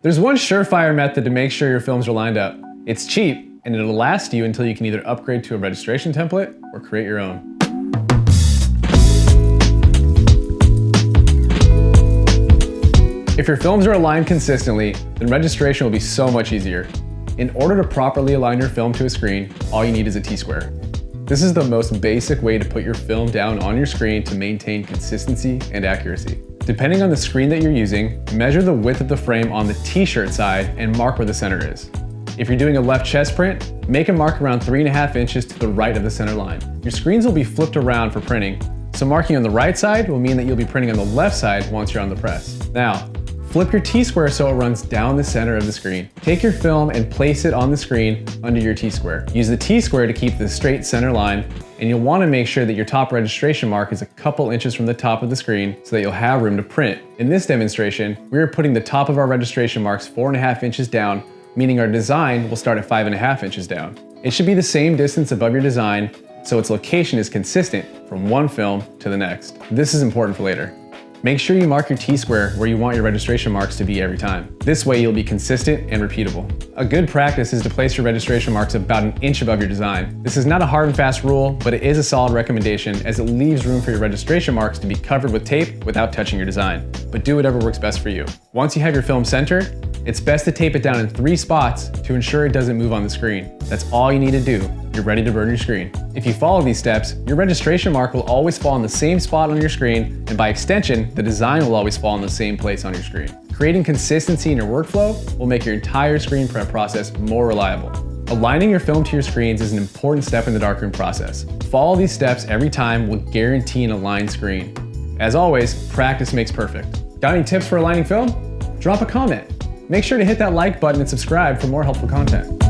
There's one surefire method to make sure your films are lined up. It's cheap, and it'll last you until you can either upgrade to a registration template or create your own. If your films are aligned consistently, then registration will be so much easier. In order to properly align your film to a screen, all you need is a T-square. This is the most basic way to put your film down on your screen to maintain consistency and accuracy. Depending on the screen that you're using, measure the width of the frame on the T-shirt side and mark where the center is. If you're doing a left chest print, make a mark around 3.5 inches to the right of the center line. Your screens will be flipped around for printing, so marking on the right side will mean that you'll be printing on the left side once you're on the press. Now, flip your T-square so it runs down the center of the screen. Take your film and place it on the screen under your T-square. Use the T-square to keep the straight center line, and you'll want to make sure that your top registration mark is a couple inches from the top of the screen so that you'll have room to print. In this demonstration, we are putting the top of our registration marks 4.5 inches down, meaning our design will start at 5.5 inches down. It should be the same distance above your design, so its location is consistent from one film to the next. This is important for later. Make sure you mark your T-square where you want your registration marks to be every time. This way you'll be consistent and repeatable. A good practice is to place your registration marks about 1 inch above your design. This is not a hard and fast rule, but it is a solid recommendation as it leaves room for your registration marks to be covered with tape without touching your design. But do whatever works best for you. Once you have your film centered, it's best to tape it down in 3 spots to ensure it doesn't move on the screen. That's all you need to do. You're ready to burn your screen. If you follow these steps, your registration mark will always fall in the same spot on your screen, and by extension, the design will always fall in the same place on your screen. Creating consistency in your workflow will make your entire screen prep process more reliable. Aligning your film to your screens is an important step in the darkroom process. Follow these steps every time will guarantee an aligned screen. As always, practice makes perfect. Got any tips for aligning film? Drop a comment. Make sure to hit that like button and subscribe for more helpful content.